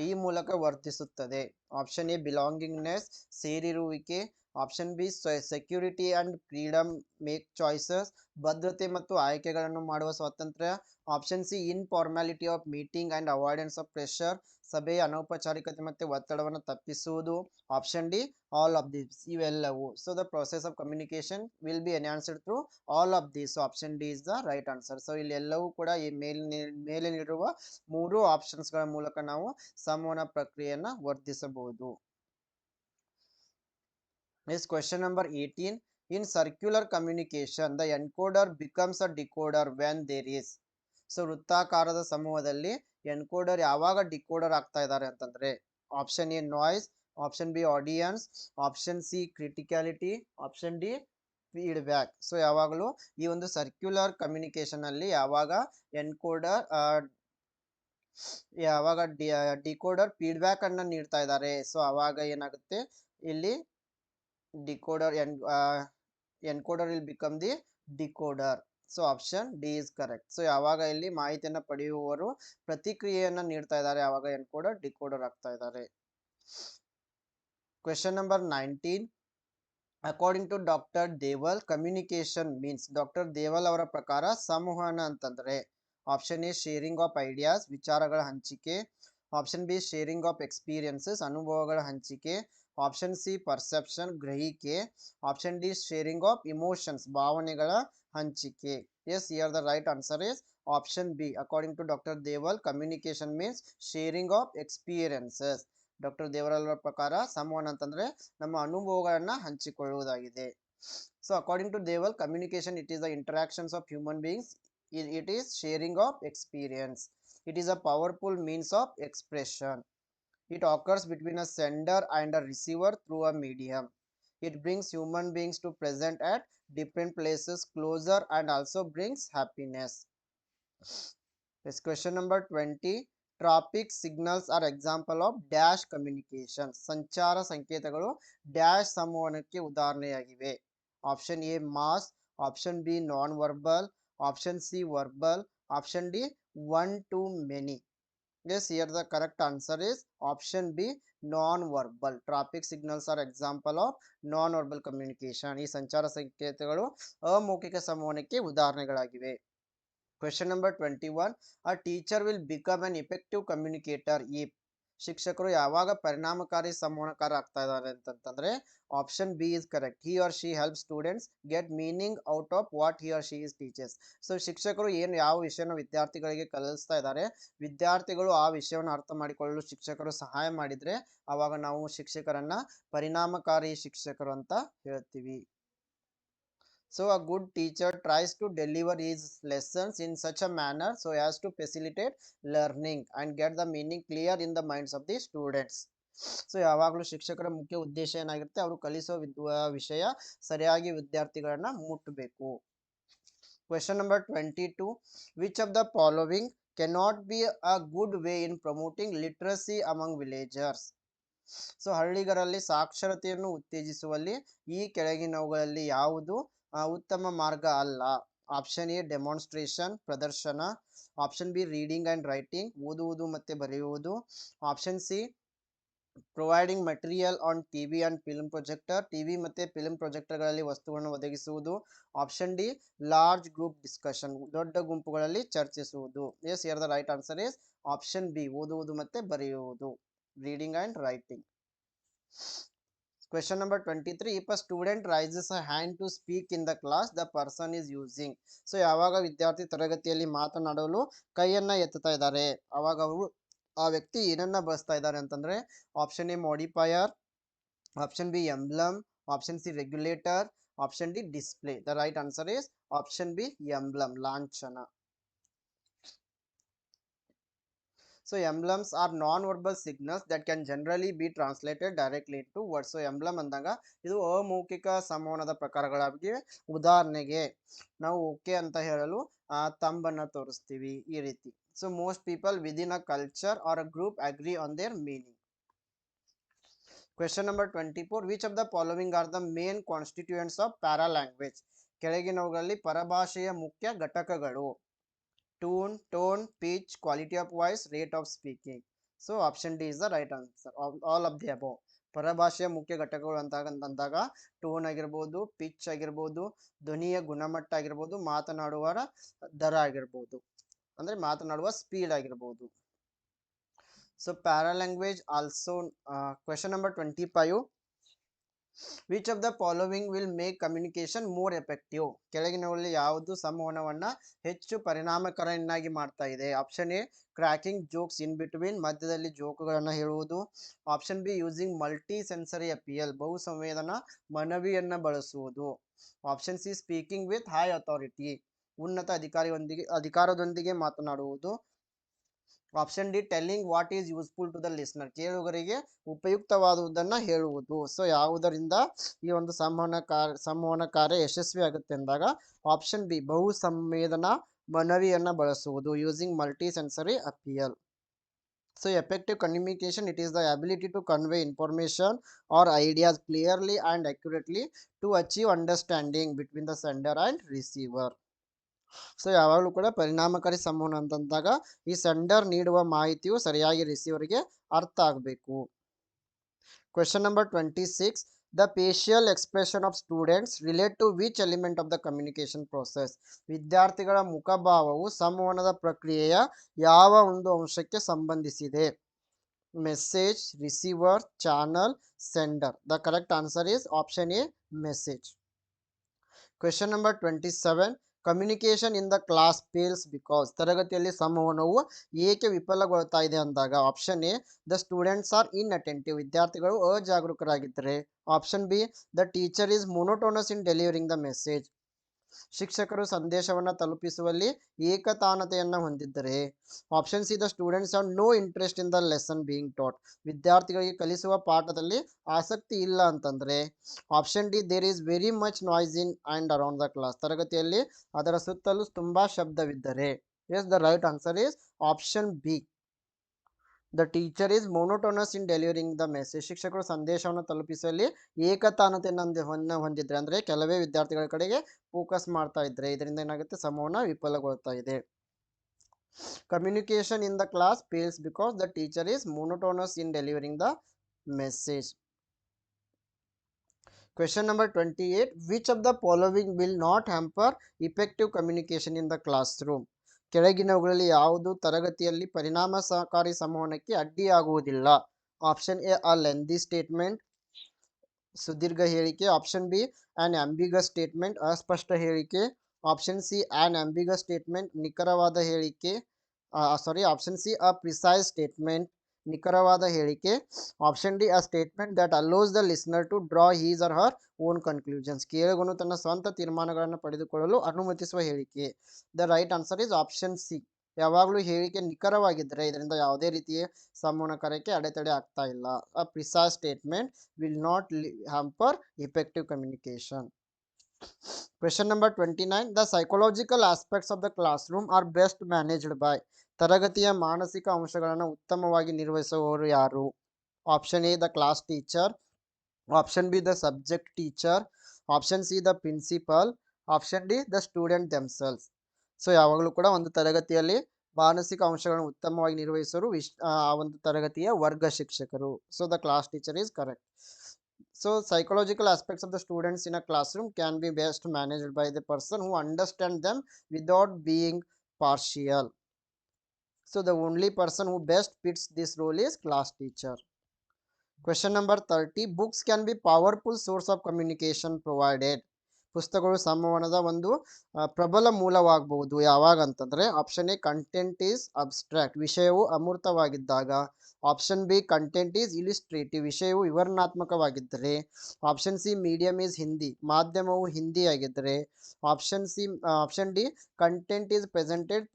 ಈ ಮೂಲಕ ವರ್ತಿಸುತ್ತದೆ. Option A belongingness ಸೇರಿರುವಿಕೆ, option B security and freedom make choices ಭದ್ರತೆ ಮತ್ತು ಆಯ್ಕೆಗಳನ್ನು ಮಾಡುವ ಸ್ವಾತಂತ್ರ್ಯ, option C informality of meeting and avoidance of pressure ಸಭೆಯ ಅನೌಪಚಾರಿಕತೆ ಮತ್ತು ಒತ್ತಡವನ್ನು ತಪ್ಪಿಸುವುದು, option D all of this ಇವೆಲ್ಲವು. So the process of communication will be enhanced through all of this. Option D is the right answer. So ಇಲ್ಲಿ ಎಲ್ಲವೂ ಕೂಡ ಈ ಮೇಲೆ ನೀಡಿರುವ ಮೂರು ಆಪ್ಷನ್ಸ್ಗಳ ಮೂಲಕ ನಾವು ಸಂವಹನ ಪ್ರಕ್ರಿಯೆಯನ್ನ ವರ್ಧಿಸಬಹುದು. Next question number 18. In circular communication, the encoder becomes a decoder when there is. So ವೃತ್ತಾಕಾರದ ಸಮೂಹದಲ್ಲಿ ಎನ್ಕೋಡರ್ ಯಾವಾಗ ಡಿಕೋಡರ್ ಆಗ್ತಾ ಇದ್ದಾರೆ ಅಂತಂದ್ರೆ option A noise, option B audience, option C criticality, option D feedback. So ಯಾವಾಗಲೂ ಈ ಒಂದು ಸರ್ಕ್ಯುಲರ್ ಕಮ್ಯುನಿಕೇಶನ್ ಅಲ್ಲಿ ಯಾವಾಗ ಎನ್ಕೋಡರ್ ಡಿಕೋಡರ್ ಫೀಡ್ಬ್ಯಾಕ್ ಅನ್ನ ನೀಡ್ತಾ ಇದ್ದಾರೆ, ಸೊ ಅವಾಗ ಏನಾಗುತ್ತೆ ಇಲ್ಲಿ decoder and encoder will become the decoder. So option D is correct. So ಯಾವಾಗ ಇಲ್ಲಿ ಮಾಹಿತಿಯನ್ನು ಪಡೆಯುವವರು ಪ್ರತಿಕ್ರಿಯೆಯನ್ನ ನೀಡ್ತಾ ಇದ್ದಾರೆ ಆವಾಗ ಎನ್ಕೋಡರ್ ಡಿಕೋಡರ್ ಆಗ್ತಾ ಇದ್ದಾರೆ. Question number 19. According to Dr. Deval, communication means Dr. Deval ಅವರ ಪ್ರಕಾರ ಸಂವಹನ ಅಂತಂದ್ರೆ option A sharing of ideas ವಿಚಾರಗಳ ಹಂಚಿಕೆ, option B sharing of experiences ಅನುಭವಗಳ ಹಂಚಿಕೆ, ಆಪ್ಷನ್ ಸಿ ಪರ್ಸೆಪ್ಷನ್ ಗ್ರಹಿಕೆ, option D sharing of emotions ಭಾವನೆಗಳ ಹಂಚಿಕೆ. Yes, here the right answer is option B. According to doctor Deval, communication means sharing of experiences. Doctor Deval ಅವರ ಪ್ರಕಾರ ಸಂವಹನ ಅಂತಂದ್ರೆ ನಮ್ಮ ಅನುಭವಗಳನ್ನ ಹಂಚಿಕೊಳ್ಳುವುದಾಗಿದೆ. So according to Deval, communication it is the interactions of human beings, it is sharing of experience. It is a powerful means of expression. It occurs between a sender and a receiver through a medium. It brings human beings to present at different places closer and also brings happiness. This question number 20. Traffic signals are example of dash communication. ಸಂಚಾರ ಸಂಕೇತಗಳು dash ಸಂವಹನಕ್ಕೆ ಉದಾಹರಣೆಯಾಗಿವೆ. Option A mass, option B non verbal, option C verbal, option D one to many. Yes, here the correct answer is option B non-verbal. Traffic signals are example of non-verbal communication. ಈ ಸಂಚಾರ ಸಂಕೇತಗಳು ಅಮೌಖಿಕ ಸಂವಹನಕ್ಕೆ ಉದಾಹರಣೆಗಳಾಗಿವೆ. Question number 21. A teacher will become an effective communicator if ಶಿಕ್ಷಕರು ಯಾವಾಗ ಪರಿಣಾಮಕಾರಿ ಸಂವಹನಕಾರ ಆಗ್ತಾ ಇದ್ದಾರೆ ಅಂತಂದ್ರೆ option B is correct. He or she help students get meaning out of what he or she is teachers. So ಶಿಕ್ಷಕರು ಏನು ಯಾವ ವಿಷಯನ ವಿದ್ಯಾರ್ಥಿಗಳಿಗೆ ಕಲಿಸ್ತಾ ಇದ್ದಾರೆ, ವಿದ್ಯಾರ್ಥಿಗಳು ಆ ವಿಷಯವನ್ನು ಅರ್ಥ ಮಾಡಿಕೊಳ್ಳಲು ಶಿಕ್ಷಕರು ಸಹಾಯ ಮಾಡಿದ್ರೆ ಅವಾಗ ನಾವು ಶಿಕ್ಷಕರನ್ನ ಪರಿಣಾಮಕಾರಿ ಶಿಕ್ಷಕರು ಅಂತ ಹೇಳ್ತೀವಿ. So a good teacher tries to deliver his lessons in such a manner so as to facilitate learning and get the meaning clear in the minds of the students. So ಯಾವಾಗಲೂ ಶಿಕ್ಷಕರ ಮುಖ್ಯ ಉದ್ದೇಶ ಏನಾಗಿರುತ್ತೆ, ಅವರು ಕಲಿಸೋ ವಿಷಯ ಸರಿಯಾಗಿ ವಿದ್ಯಾರ್ಥಿಗಳನ್ನ ಮುಟ್ಟಬೇಕು. Question number 22. Which of the following cannot be a good way in promoting literacy among villagers? So ಹಳ್ಳಿಗರಲ್ಲಿ ಸಾಕ್ಷರತೆಯನ್ನು ಉತ್ತೇಜಿಸುವಲ್ಲಿ ಈ ಕೆಳಗಿನವುಗಳಲ್ಲಿ ಯಾವುದು ಉತ್ತಮ ಮಾರ್ಗ ಅಲ್ಲ. ಆಪ್ಷನ್ ಎ ಡೆಮಾನ್ಸ್ಟ್ರೇಷನ್ ಪ್ರದರ್ಶನ, option B reading and writing ಓದುವುದು ಮತ್ತೆ ಬರೆಯುವುದು, option C providing material on TV and film projector TV ಮತ್ತೆ ಫಿಲ್ಮ್ ಪ್ರೊಜೆಕ್ಟರ್ಗಳಲ್ಲಿ ವಸ್ತುಗಳನ್ನು ಒದಗಿಸುವುದು, option D large group discussion ದೊಡ್ಡ ಗುಂಪುಗಳಲ್ಲಿ ಚರ್ಚಿಸುವುದು. Yes, here the right answer is option B ಓದುವುದು ಮತ್ತೆ ಬರೆಯುವುದು, reading and writing. Question number 23. If a student raises a hand to speak in the class, the person is using. So ಯಾವಾಗ ವಿದ್ಯಾರ್ಥಿ ತರಗತಿಯಲ್ಲಿ ಮಾತನಾಡಲು ಕೈಯನ್ನ ಎತ್ತುತ್ತಾ ಇದ್ದಾರೆ ಅವಾಗ ಅವರು ಆ ವ್ಯಕ್ತಿ ಏನನ್ನ ಬಳಸ್ತಾ ಇದ್ದಾರೆ ಅಂತಂದ್ರೆ option A modifier, option B emblem, option C regulator, option D display. The right answer is option B emblem ಲಾಂಛನ. So emblems are non-verbal signals that can generally be translated directly into words. So emblem ಅಂದಾಗ ಇದು ಅಮೌಖಿಕ ಸಂವಹನದ ಪ್ರಕಾರಗಳಾಗಿವೆ. ಉದಾಹರಣೆಗೆ ನಾವು okay ಅಂತ ಹೇಳಲು ತಂಬನ್ನ ತೋರಿಸ್ತೀವಿ ಈ ರೀತಿ. So most people within a culture or a group agree on their meaning. Question number 24. Which of the following are the main constituents of paralanguage? ಕೆಳಗಿನವುಗಳಲ್ಲಿ ಪರಭಾಷೆಯ ಮುಖ್ಯ ಘಟಕಗಳು. Tone, pitch, quality of voice, rate of speaking. So option D is the right answer all of the above. ಪರಭಾಷೆಯ ಮುಖ್ಯ ಘಟಕಗಳು ಅಂದಾಗ tone ಆಗಿರ್ಬೋದು, pitch ಆಗಿರ್ಬೋದು, ಧ್ವನಿಯ ಗುಣಮಟ್ಟ ಆಗಿರ್ಬೋದು, ಮಾತನಾಡುವರ ದರ ಆಗಿರ್ಬೋದು, ಅಂದ್ರೆ ಮಾತನಾಡುವ ಸ್ಪೀಡ್ ಆಗಿರ್ಬೋದು. So paralanguage also question number 25. Which of the following will make communication more effective? ಕೆಳಗಿನವುಗಳಲ್ಲಿ ಯಾವುದು ಸಂವಹನವನ್ನ ಹೆಚ್ಚು ಪರಿಣಾಮಕಾರಿಯನ್ನಾಗಿ ಮಾಡ್ತಾ ಇದೆ? Option A cracking jokes in between, ಮಧ್ಯದಲ್ಲಿ ಜೋಕುಗಳನ್ನು ಹೇಳುವುದು. Option B using multi sensory appeal, ಬಹು ಸಂವೇದನಾ ಮನವಿಯನ್ನ ಬಳಸುವುದು. Option C speaking with high authority, ಉನ್ನತ ಅಧಿಕಾರದೊಂದಿಗೆ ಮಾತನಾಡುವುದು. Option D telling what is useful to the listener, ಕೇಳುಗರಿಗೆ ಉಪಯುಕ್ತವಾದುದನ್ನ ಹೇಳುವುದು. ಸೊ ಯಾವುದರಿಂದ ಈ ಒಂದು ಸಂವಹನ ಕಾರ್ಯ ಯಶಸ್ವಿ ಆಗುತ್ತೆ ಅಂದಾಗ ಆಪ್ಷನ್ ಬಿ ಬಹು ಸಂವೇದನಾ ಮನವಿಯನ್ನ ಬಳಸುವುದು, using multi sensory appeal. So effective communication, it is the ability to convey information or ideas clearly and accurately to achieve understanding between the sender and receiver. So ಯಾವಾಗಲೂ ಕೂಡ ಪರಿಣಾಮಕಾರಿ ಸಂವಹನ ಅಂತಂದಾಗ ಈ ಸೆಂಡರ್ ನೀಡುವ ಮಾಹಿತಿಯು ಸರಿಯಾಗಿ ರಿಸೀವರ್ಗೆ ಅರ್ಥ ಆಗಬೇಕು. Question number 26. The facial expression of students relate to which element of the communication process? ವಿದ್ಯಾರ್ಥಿಗಳ ಮುಖಭಾವವು ಸಂವಹನದ ಪ್ರಕ್ರಿಯೆಯ ಯಾವ ಒಂದು ಅಂಶಕ್ಕೆ ಸಂಬಂಧಿಸಿದೆ? Message, receiver, channel, sender. The correct answer is option A message. Question number 27. Communication in the class fails because, ತರಗತಿಯಲ್ಲಿ ಸಂವಹನವು ಏಕೆ ವಿಫಲಗೊಳ್ತಾ ಇದೆ ಅಂದಾಗ option A the students are inattentive, ವಿದ್ಯಾರ್ಥಿಗಳು ಅಜಾಗರೂಕರಾಗಿದ್ದರೆ. Option B the teacher is monotonous in delivering the message, ಶಿಕ್ಷಕರು ಸಂದೇಶವನ್ನು ತಲುಪಿಸುವಲ್ಲಿ ಏಕತಾನತೆಯನ್ನು ಹೊಂದಿದ್ದರೆ. Option C the students have no interest in the lesson being taught, ವಿದ್ಯಾರ್ಥಿಗಳಿಗೆ ಕಲಿಸುವ ಪಾಠದಲ್ಲಿ ಆಸಕ್ತಿ ಇಲ್ಲ ಅಂತಂದರೆ. Option D there is very much noise in and around the class, ತರಗತಿಯಲ್ಲಿ ಅದರ ಸುತ್ತಲೂ ತುಂಬಾ ಶಬ್ದವಿದ್ದರೆ. Yes, the right answer is option B the teacher is monotonous in delivering the message, ಶಿಕ್ಷಕರು ಸಂದೇಶವನ್ನು ತಲುಪಿಸುವಲ್ಲಿ ಏಕತಾನತೆಯನ್ನು ಹೊಂದಿದ್ರೆ, ಅಂದರೆ ಕೆಲವೇ ವಿದ್ಯಾರ್ಥಿಗಳ ಕಡೆಗೆ ಫೋಕಸ್ ಮಾಡ್ತಾ ಇದ್ರೆ ಇದರಿಂದ ಏನಾಗುತ್ತೆ ಸಂವಹನ ವಿಫಲಗೊಳ್ತಾ ಇದೆ. Communication in the class fails because the teacher is monotonous in delivering the message. Question number 28. Which of the following will not hamper effective communication in the classroom? ಕೆಳಗಿನವುಗಳಲ್ಲಿ ಯಾವುದು ತರಗತಿಯಲ್ಲಿ ಪರಿಣಾಮಕಾರಿ ಸಂವಹನಕ್ಕೆ ಅಡ್ಡಿಯಾಗುವುದಿಲ್ಲ? Option A a lengthy statement, ಸುದೀರ್ಘ ಹೇಳಿಕೆ. Option B an ambiguous statement, ಅಸ್ಪಷ್ಟ ಹೇಳಿಕೆ. Option C an ambiguous statement, ನಿಖರವಾದ ಹೇಳಿಕೆ. Option C a precise statement, ನಿಖರವಾದ ಹೇಳಿಕೆ. Option D a statement that allows the listener to draw his or her own conclusions, ಕೇಳುಗನು ತನ್ನ ಸ್ವಂತ ತೀರ್ಮಾನಗಳನ್ನು ಪಡೆದುಕೊಳ್ಳಲು ಅನುಮತಿಸುವ ಹೇಳಿಕೆ. The right answer is option C. ಯಾವಾಗಲೂ ಹೇಳಿಕೆ ನಿಖರವಾಗಿದ್ದರೆ ಇದರಿಂದ ಯಾವುದೇ ರೀತಿಯ ಸಂವಹನ ಕಾರ್ಯಕ್ಕೆ ಅಡೆತಡೆ ಆಗ್ತಾ ಇಲ್ಲ. A precise statement will not hamper effective communication. Question number 29. The psychological aspects of the classroom are best managed by, ತರಗತಿಯ ಮಾನಸಿಕ ಅಂಶಗಳನ್ನು ಉತ್ತಮವಾಗಿ ನಿರ್ವಹಿಸುವವರು ಯಾರು? Option A the class teacher. Option B the subject teacher. Option C the principal. Option D the student themselves. So ಯಾವಾಗಲೂ ಕೂಡ ಒಂದು ತರಗತಿಯಲ್ಲಿ ಮಾನಸಿಕ ಅಂಶಗಳನ್ನು ಉತ್ತಮವಾಗಿ ನಿರ್ವಹಿಸೋರು ಆ ಒಂದು ತರಗತಿಯ ವರ್ಗ ಶಿಕ್ಷಕರು. So the class teacher is correct. So psychological aspects of the students in a classroom can be best managed by the person who understands them without being partial. So the only person who best fits this role is class teacher. Question number 30. Books can be powerful source of communication provided. ಪುಸ್ತಕಗಳು ಸಂವಹನದ ಒಂದು ಪ್ರಬಲ ಮೂಲವಾಗಬಹುದು. ಯಾವಾಗ ಅಂತಂದ್ರೆ option A content is abstract, ವಿಷಯವು ಅಮೂರ್ತವಾಗಿದ್ದಾಗ. Option B content is illustrative, ವಿಷಯವು ವಿವರಣಾತ್ಮಕವಾಗಿದ್ದರೆ. Option C medium is Hindi, ಮಾಧ್ಯಮವು ಹಿಂದಿ ಆಗಿದ್ದರೆ. Option D content is presented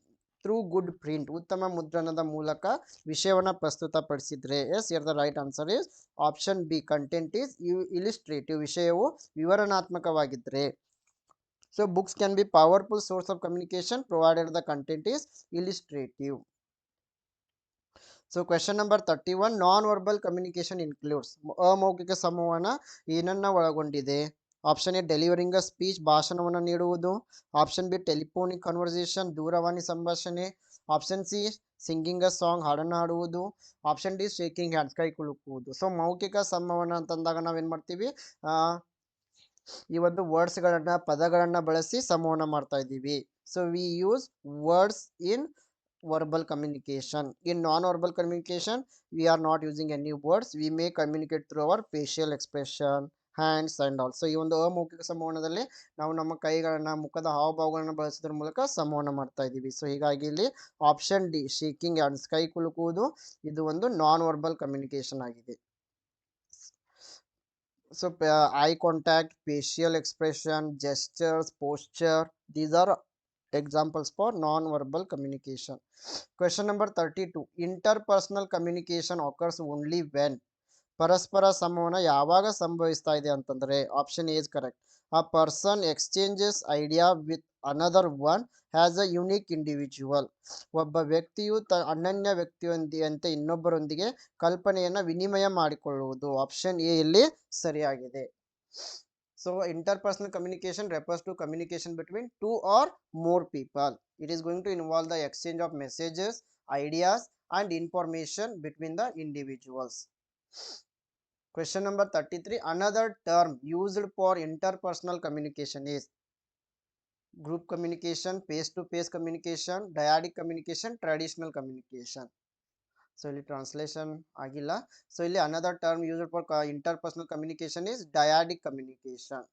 through good print, ಉತ್ತಮ ಮುದ್ರಣದ ಮೂಲಕ ವಿಷಯವನ್ನು ಪ್ರಸ್ತುತಪಡಿಸಿದ್ರೆ. Yes, here the right answer is option B content is illustrative, ವಿಷಯವು ವಿವರಣಾತ್ಮಕವಾಗಿದ್ದರೆ. So books can be powerful source of communication provided the content is illustrative. So question number 31. Non verbal communication includes, ಅಮೌಖಿಕ ಸಂವಹನ ಏನನ್ನ ಒಳಗೊಂಡಿದೆ? Option A delivering a speech, ಭಾಷಣವನ್ನು ನೀಡುವುದು. Option B telephonic conversation, ದೂರವಾಣಿ ಸಂಭಾಷಣೆ. Option C singing a song, ಹಾಡನ್ನು ಹಾಡುವುದು. ಆಪ್ಷನ್ ಡಿ ಶೇಕಿಂಗ್ ಹ್ಯಾಂಡ್ಸ್, ಕೈ ಕುಲುಕುವುದು. ಸೊ ಮೌಖಿಕ ಸಂವಹನ ಅಂತಂದಾಗ ನಾವೇನು ಮಾಡ್ತೀವಿ, ಈ ಒಂದು ವರ್ಡ್ಸ್ಗಳನ್ನ, ಪದಗಳನ್ನ ಬಳಸಿ ಸಂವಹನ ಮಾಡ್ತಾ ಇದ್ದೀವಿ. So we use words in verbal communication. In non-verbal communication, we are not using any words. We may communicate through our facial expression, hands and all. So ಈ ಒಂದು ಅಮೌಖಿಕ ಸಂವಹನದಲ್ಲಿ ನಾವು ನಮ್ಮ ಕೈಗಳನ್ನ, ಮುಖದ ಹಾವಭಾವಗಳನ್ನ ಬಳಸೋದ್ರ ಮೂಲಕ ಸಂವಹನ ಮಾಡ್ತಾ ಇದ್ದೀವಿ. ಸೊ ಹೀಗಾಗಿ ಇಲ್ಲಿ ಆಪ್ಷನ್ ಡಿ ಶೇಕಿಂಗ್ ಹ್ಯಾಂಡ್ಸ್, ಕೈ ಕುಲುಕುವುದು, ಇದು ಒಂದು ನಾನ್ ವರ್ಬಲ್ ಕಮ್ಯುನಿಕೇಶನ್ ಆಗಿದೆ. So eye contact, facial expression, gestures, posture, these are examples for non-verbal communication. Question number 32. Interpersonal communication occurs only when. ಪರಸ್ಪರ ಸಂವಹನ ಯಾವಾಗ ಸಂಭವಿಸ್ತಾ ಇದೆ ಅಂತಂದ್ರೆ option A is correct. A person exchanges idea with another one has a unique individual. ಒಬ್ಬ ವ್ಯಕ್ತಿಯು ಅನನ್ಯ ವ್ಯಕ್ತಿಯಂತೆ ಇನ್ನೊಬ್ಬರೊಂದಿಗೆ ಕಲ್ಪನೆಯನ್ನ ವಿನಿಮಯ ಮಾಡಿಕೊಳ್ಳುವುದು. ಆಪ್ಷನ್ ಎ ಇಲ್ಲಿ ಸರಿಯಾಗಿದೆ. So interpersonal communication refers to communication between two or more people. It is going to involve the exchange of messages, ideas and information between the individuals. Question number 33. Another term used for interpersonal communication is group communication, face-to-face communication, dyadic communication, traditional communication. So ಇಲ್ಲಿ translation ಆಗಿಲ್ಲ. So ಇಲ್ಲಿ another term used for interpersonal communication is dyadic communication.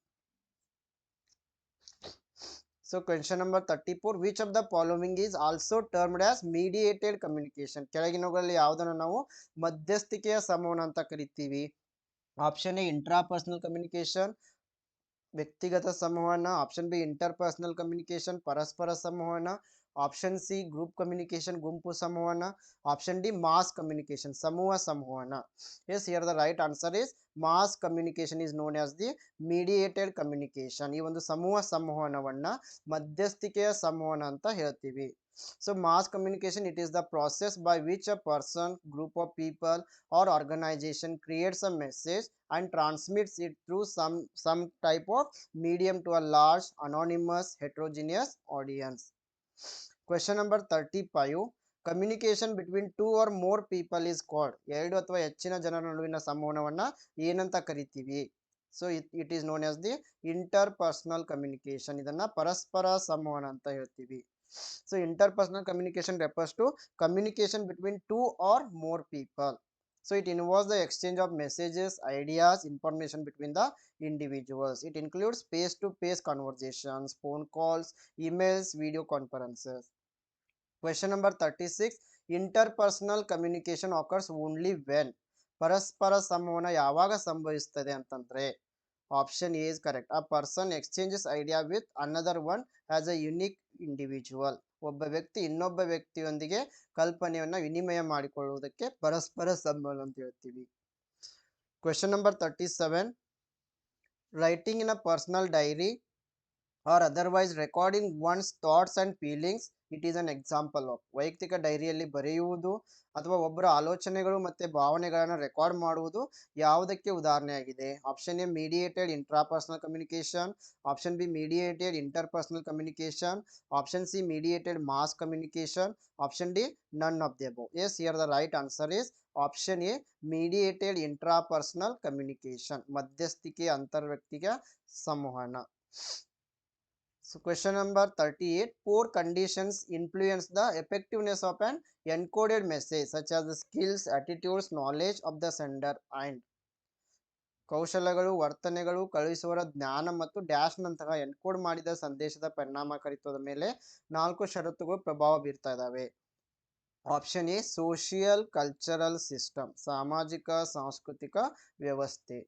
So question number 34. Which of the following is also termed as mediated communication? ಕೆಳಗಿನವುಗಳಲ್ಲಿ ಯಾವುದನ್ನು ನಾವು ಮಧ್ಯಸ್ಥಿಕೆಯ ಸಂವಹನ ಅಂತ ಕರಿತೀವಿ? Option A intrapersonal communication, ವ್ಯಕ್ತಿಗತ ಸಂವಹನ. ಆಪ್ಷನ್ ಬಿ ಇಂಟರ್ಪರ್ಸನಲ್ ಕಮ್ಯುನಿಕೇಶನ್, ಪರಸ್ಪರ ಸಂವಹನ. ಆಪ್ಷನ್ ಸಿ ಗ್ರೂಪ್ ಕಮ್ಯುನಿಕೇಶನ್, ಗುಂಪು ಸಂವಹನ. ಆಪ್ಷನ್ ಡಿ ಮಾಸ್ ಕಮ್ಯುನಿಕೇಶನ್, ಸಮೂಹ ಸಂವಹನ. Yes, here the right answer is mass communication is known as the mediated communication. ಈ ಒಂದು ಸಮೂಹ ಸಂವಹನವನ್ನ ಮಧ್ಯಸ್ಥಿಕೆಯ ಸಂವಹನ ಅಂತ ಹೇಳ್ತೀವಿ. So mass communication, it is the process by which a person, group of people or organization creates a message and transmits it through some type of medium to a large anonymous heterogeneous audience. Question number 35. Communication between two or more people is called. ಎರಡು ಅಥವಾ ಹೆಚ್ಚಿನ ಜನರ ನಡುವಿನ ಸಂವಹನವನ್ನ ಏನಂತ ಕರಿತೀವಿ? So it is known as the interpersonal communication. ಇದನ್ನ ಪರಸ್ಪರ ಸಂವಹನ ಅಂತ ಹೇಳ್ತೀವಿ. So interpersonal communication refers to communication between two or more people. So it involves the exchange of messages, ideas, information between the individuals. It includes face-to-face conversations, phone calls, emails, video conferences. Question number 36. Interpersonal communication occurs only when. ಪರಸ್ಪರ ಸಂವಹನ ಯಾವಾಗ ಸಂಭವಿಸುತ್ತದೆ ಅಂತಂದ್ರೆ option A is correct. A person exchanges idea with another one as a unique individual. ಒಬ್ಬ ವ್ಯಕ್ತಿ ಇನ್ನೊಬ್ಬ ವ್ಯಕ್ತಿಯೊಂದಿಗೆ ಕಲ್ಪನೆಯನ್ನ ವಿನಿಮಯ ಮಾಡಿಕೊಳ್ಳುವುದಕ್ಕೆ ಪರಸ್ಪರ ಸಂವಹನ ಅಂತ ಹೇಳ್ತೀವಿ. Question number 37. Writing in a personal diary or otherwise recording one's thoughts and feelings, it is an example of. ವೈಯಕ್ತಿಕ ಡೈರಿಯಲ್ಲಿ ಬರೆಯುವುದು ಅಥವಾ ಒಬ್ಬರ ಆಲೋಚನೆಗಳು ಮತ್ತೆ ಭಾವನೆಗಳನ್ನು ರೆಕಾರ್ಡ್ ಮಾಡುವುದು ಯಾವುದಕ್ಕೆ ಉದಾಹರಣೆಯಾಗಿದೆ? Option A mediated intrapersonal communication, option B mediated interpersonal communication, option C mediated mass communication, option D none of the above. Yes, here the right answer is option A mediated intrapersonal communication, ಮಧ್ಯಸ್ಥಿಕೆ ಅಂತರ್ವ್ಯಕ್ತಿಗ ಸಂವಹನ. So question number 38. Four conditions influence the effectiveness of an encoded message, such as the skills, attitudes, knowledge of the sender and. ಕೌಶಲಗಳು, ವರ್ತನೆಗಳು, ಕಳುಹಿಸುವವರ ಜ್ಞಾನ ಮತ್ತು dash ನಂತಹ encode ಮಾಡಿದ ಸಂದೇಶದ ಪರಿಣಾಮಕಾರಿತ್ವದ ಮೇಲೆ 4 ಷರತ್ತುಗಳು ಪ್ರಭಾವ ಬೀರ್ತಾ ಇದ್ದಾವೆ. Option A social cultural system, ಸಾಮಾಜಿಕ ಸಾಂಸ್ಕೃತಿಕ ವ್ಯವಸ್ಥೆ.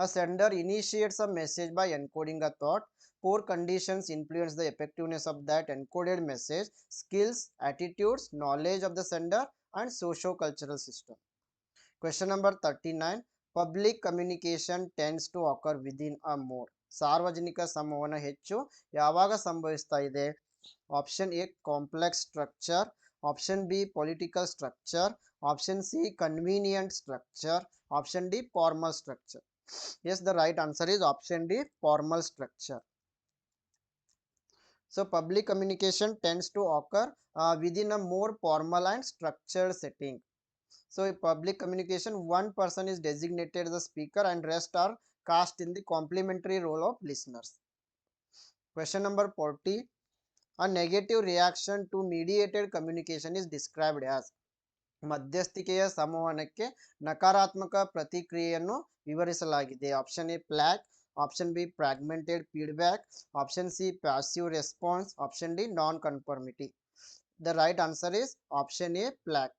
A sender initiates a message by encoding a thought. 4 conditions influence the effectiveness of that encoded message: skills, attitudes, knowledge of the sender and socio-cultural system. Question number 39. Public communication tends to occur within a more. ಸಾರ್ವಜನಿಕ ಸಂವಹನ ಹೆಚ್ಚು ಯಾವಾಗ ಸಂಭವಿಸ್ತಾ ಇದೆ? Option A complex structure, option B political structure, option C convenient structure, option D formal structure. Yes, the right answer is option D, formal structure. So public communication tends to occur within a more formal and structured setting. So in public communication, one person is designated as the speaker and rest are cast in the complementary role of listeners. Question number 40. A negative reaction to mediated communication is described as. ಮಧ್ಯಸ್ಥಿಕೆಯ ಸಂವಹನಕ್ಕೆ ನಕಾರಾತ್ಮಕ ಪ್ರತಿಕ್ರಿಯೆಯನ್ನು ವಿವರಿಸಲಾಗಿದೆ. Option A plaque, option B fragmented feedback, option C passive response, option D non ಕನ್ಫರ್ಮಿಟಿ. The right answer is option A, plaque.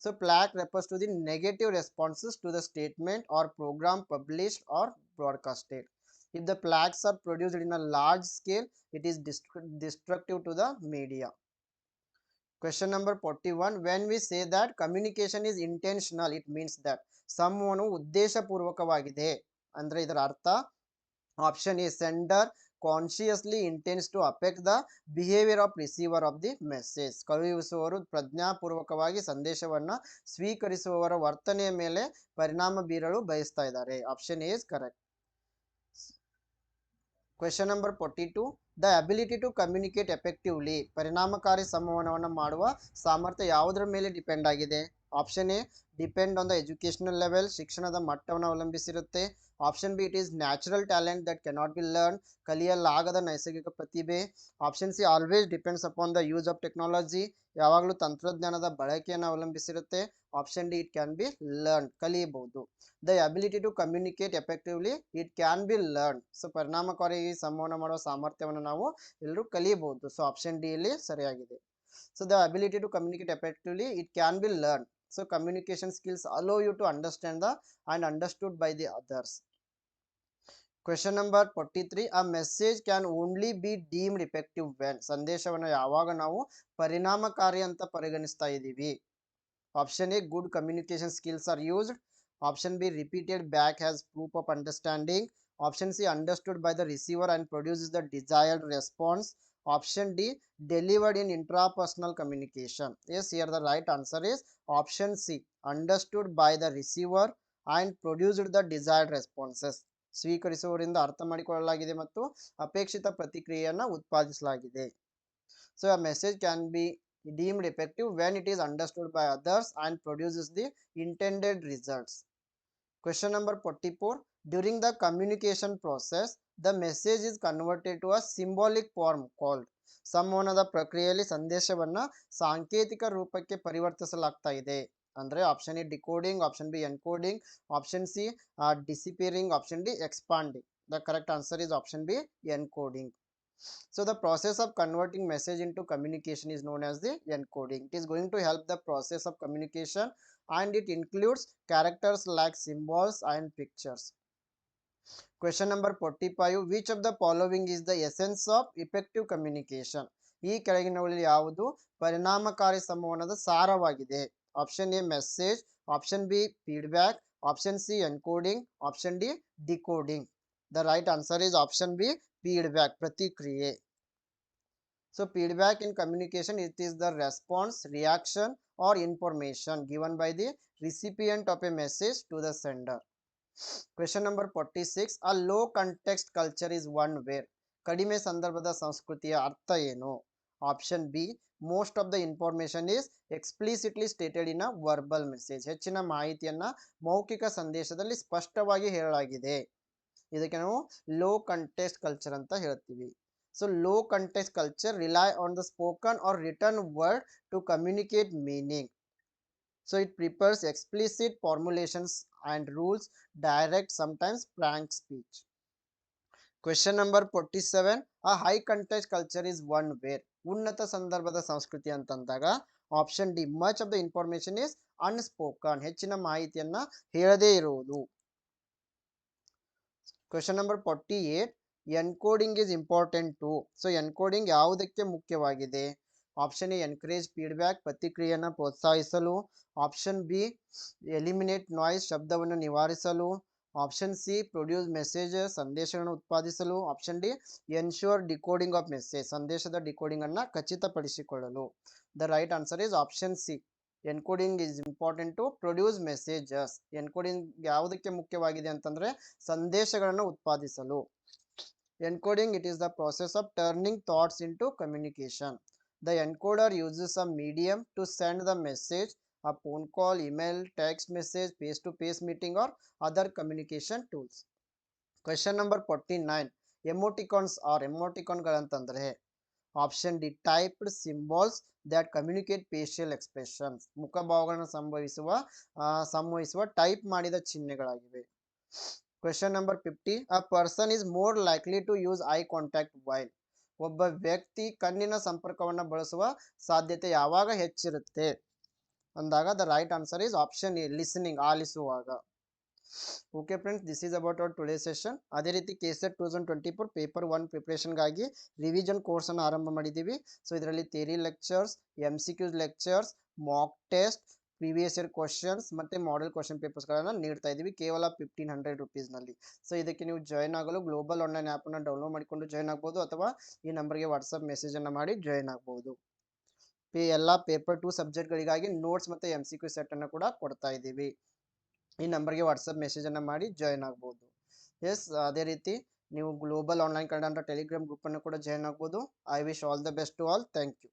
So plaque refers to the negative responses to the statement or program published or broadcasted. If the plaques are produced in a large scale, it is destructive to the media. Question number 41. When we say that communication is intentional, it means that ಸಂವಹನವು ಉದ್ದೇಶಪೂರ್ವಕವಾಗಿದೆ. ಅಂದ್ರೆ ಇದರ ಅರ್ಥ option A sender consciously intends to affect the behaviour of receiver of the message. ಕಳುಹಿಸುವವರು ಪ್ರಜ್ಞಾಪೂರ್ವಕವಾಗಿ ಸಂದೇಶವನ್ನು ಸ್ವೀಕರಿಸುವವರ ವರ್ತನೆಯ ಮೇಲೆ ಪರಿಣಾಮ ಬೀರಲು ಬಯಸ್ತಾ ಇದ್ದಾರೆ. Option A is correct. Question number 42. The ability to communicate effectively, ಪರಿಣಾಮಕಾರಿ ಸಂವಹನವನ್ನು ಮಾಡುವ ಸಾಮರ್ಥ್ಯ ಯಾವುದರ ಮೇಲೆ ಡಿಪೆಂಡ್ ಆಗಿದೆ? Option A depend on the educational level, ಶಿಕ್ಷಣದ ಮಟ್ಟವನ್ನು ಅವಲಂಬಿಸಿರುತ್ತೆ. Option B it is natural talent that cannot be learn, ಕಲಿಯಲಾಗದ ನೈಸರ್ಗಿಕ ಪ್ರತಿಭೆ. Option C always depends upon the use of technology, ಯಾವಾಗಲೂ ತಂತ್ರಜ್ಞಾನದ ಬಳಕೆಯನ್ನು ಅವಲಂಬಿಸಿರುತ್ತೆ. Option D it can be learn, ಕಲಿಯಬಹುದು. The ability to communicate effectively, it can be learned. So ಪರಿಣಾಮಕಾರಿಯಾಗಿ ಸಂವಹನ ಮಾಡುವ ಸಾಮರ್ಥ್ಯವನ್ನು ನಾವು ಎಲ್ಲರೂ ಕಲಿಯಬಹುದು. ಸೊ ಆಪ್ಷನ್ ಡಿ ಇಲ್ಲಿ ಸರಿಯಾಗಿದೆ. So the ability to communicate effectively it can be learn. So communication skills allow you to understand the and understood by the others. Question number 43. A message can only be deemed effective when, ಸಂದೇಶವನ್ನು ಯಾವಾಗ ನಾವು ಪರಿಣಾಮಕಾರಿ ಅಂತ ಪರಿಗಣಿಸ್ತಾ ಇದ್ದೀವಿ? Option A good communication skills are used. Option B repeated back has proof of understanding. Option C understood by the receiver and produces the desired response. Option D delivered in intrapersonal communication. Yes, here the right answer is option C, understood by the receiver and produced the desired responses. ಸ್ವೀಕರಿಸುವವರಿಂದ ಅರ್ಥ ಮಾಡಿಕೊಳ್ಳಲಾಗಿದೆ ಮತ್ತು ಅಪೇಕ್ಷಿತ ಪ್ರತಿಕ್ರಿಯೆಯನ್ನು ಉತ್ಪಾದಿಸಲಾಗಿದೆ. So a message can be deemed effective when it is understood by others and produces the intended results. Question number 44. During the communication process, the message is converted to a symbolic form called. ಸಂವಹನದ ಪ್ರಕ್ರಿಯೆಯಲ್ಲಿ ಸಂದೇಶವನ್ನು ಸಾಂಕೇತಿಕ ರೂಪಕ್ಕೆ ಪರಿವರ್ತಿಸಲಾಗ್ತಾ ಇದೆ. ಅಂದ್ರೆ option A decoding, option B encoding, option C disappearing, option D expanding. The correct answer is option B, encoding. So the process of converting message into communication is known as the encoding. It is going to help the process of communication and it includes characters like symbols and pictures. Question number 45. Which of the following is the essence of effective communication? ಈ ಕೆಳಗಿನವುಗಳಲ್ಲಿ ಯಾವುದು ಪರಿಣಾಮಕಾರಿ ಸಂವಹನದ ಸಾರವಾಗಿದೆ? Option A message, option B feedback, option C encoding, option D decoding. The right answer is option B, feedback, pratikriye. So feedback in communication, it is the response, reaction or information given by the recipient of a message to the sender. Question number 46. A low context culture is one where ಕಡಿಮೆ ಸಂದರ್ಭದ ಸಂಸ್ಕೃತಿಯ ಅರ್ಥ ಏನು? Option B most of the information is explicitly stated in a verbal message. ಹೆಚ್ಚಿನ ಮಾಹಿತಿಯನ್ನ ಮೌಖಿಕ ಸಂದೇಶದಲ್ಲಿ ಸ್ಪಷ್ಟವಾಗಿ ಹೇಳಲಾಗಿದೆ. ಇದಕ್ಕೆ ನಾವು ಲೋ ಕಂಟೆಕ್ಸ್ಟ್ ಕಲ್ಚರ್ ಅಂತ ಹೇಳ್ತೀವಿ. So low context culture rely on the spoken or written word to communicate meaning. So it prepares explicit formulations and rules, direct sometimes frank speech. Question number 47. A high context culture is one where, ಉನ್ನತ ಸಂದರ್ಭದ ಸಂಸ್ಕೃತಿ ಅಂತಂದಾಗ option D much of the information is unspoken, ಹೆಚ್ಚಿನ ಮಾಹಿತಿಯನ್ನ ಹೇಳದೇ ಇರುವುದು. Question number 48. Encoding is important too. So encoding ಯಾವುದಕ್ಕೆ ಮುಖ್ಯವಾಗಿದೆ? ಆಪ್ಷನ್ ಎ ಎನ್ಕರೇಜ್ ಫೀಡ್ಬ್ಯಾಕ್, ಪ್ರತಿಕ್ರಿಯೆಯನ್ನು ಪ್ರೋತ್ಸಾಹಿಸಲು. ಆಪ್ಷನ್ ಬಿ ಎಲಿಮಿನೇಟ್ ನಾಯ್ಸ್, ಶಬ್ದವನ್ನು ನಿವಾರಿಸಲು. ಆಪ್ಷನ್ ಸಿ ಪ್ರೊಡ್ಯೂಸ್ ಮೆಸೇಜಸ್, ಸಂದೇಶಗಳನ್ನು ಉತ್ಪಾದಿಸಲು. Option D ensure decoding of message, ಸಂದೇಶದ ಡಿಕೋಡಿಂಗ್ ಅನ್ನು ಖಚಿತಪಡಿಸಿಕೊಳ್ಳಲು. The right answer is option C, encoding is important to produce messages. Encoding ಯಾವುದಕ್ಕೆ ಮುಖ್ಯವಾಗಿದೆ ಅಂತಂದ್ರೆ ಸಂದೇಶಗಳನ್ನು ಉತ್ಪಾದಿಸಲು. Encoding, it is the process of turning thoughts into communication. The encoder uses a medium to send the message, a phone call, email, text message, face-to-face meeting, or other communication tools. Question number 49. Emoticons or emoticon ಗಳಂತಂದ್ರೆ option D typed symbols that communicate facial expressions, ಮುಖಭಾವಗಳನ್ನು ಸಂವಹಿಸುವ type ಮಾಡಿದ ಚಿಹ್ನೆಗಳಾಗಿವೆ. Question number 50. A person is more likely to use eye contact while, ಒಬ್ಬ ವ್ಯಕ್ತಿ ಕಣ್ಣಿನ ಸಂಪರ್ಕವನ್ನು ಬಳಸುವ ಸಾಧ್ಯತೆ ಯಾವಾಗ ಹೆಚ್ಚಿರುತ್ತೆ ಅಂದಾಗ the right answer is option A listening, ಆಲಿಸುವಾಗ. Okay friends, this is about our today session. ಅದೇ ರೀತಿ ಕೆಸೆಟ್ 2024 ಪೇಪರ್ 1 ಪ್ರಿಪ್ರೇಷನ್ಗಾಗಿ ರಿವಿಷನ್ ಕೋರ್ಸನ್ನು ಆರಂಭ ಮಾಡಿದ್ದೀವಿ. ಸೊ ಇದರಲ್ಲಿ theory lectures, MCQs lectures, mock test, previous year questions ಮತ್ತು ಮಾಡೆಲ್ ಕ್ವಶನ್ ಪೇಪರ್ಸ್ಗಳನ್ನು ನೀಡ್ತಾ ಇದ್ದೀವಿ ಕೇವಲ 1500 ರುಪೀಸ್ನಲ್ಲಿ. ಸೊ ಇದಕ್ಕೆ ನೀವು ಜಾಯ್ನ್ ಆಗಲು ಗ್ಲೋಬಲ್ ಆನ್ಲೈನ್ ಆ್ಯಪನ್ನು ಡೌನ್ಲೋಡ್ ಮಾಡಿಕೊಂಡು ಜಾಯ್ನ್ ಆಗ್ಬೋದು, ಅಥವಾ ಈ ನಂಬರ್ಗೆ ವಾಟ್ಸಪ್ ಮೆಸೇಜನ್ನು ಮಾಡಿ ಜಾಯ್ನ್ ಆಗ್ಬೋದು. ಎಲ್ಲ ಪೇಪರ್ 2 ಸಬ್ಜೆಕ್ಟ್ಗಳಿಗಾಗಿ ನೋಟ್ಸ್ ಮತ್ತು MCQ ಸೆಟ್ಟನ್ನು ಕೂಡ ಕೊಡ್ತಾ ಇದ್ದೀವಿ. ಈ ನಂಬರ್ಗೆ ವಾಟ್ಸಪ್ ಮೆಸೇಜನ್ನು ಮಾಡಿ ಜಾಯ್ನ್ ಆಗ್ಬೋದು. ಎಸ್, ಅದೇ ರೀತಿ ನೀವು ಗ್ಲೋಬಲ್ ಆನ್ಲೈನ್ ಕನ್ನಡ ಅಂತ ಟೆಲಿಗ್ರಾಮ್ ಗ್ರೂಪನ್ನು ಕೂಡ ಜಾಯ್ನ್ ಆಗ್ಬೋದು. I wish all the best to all. Thank you.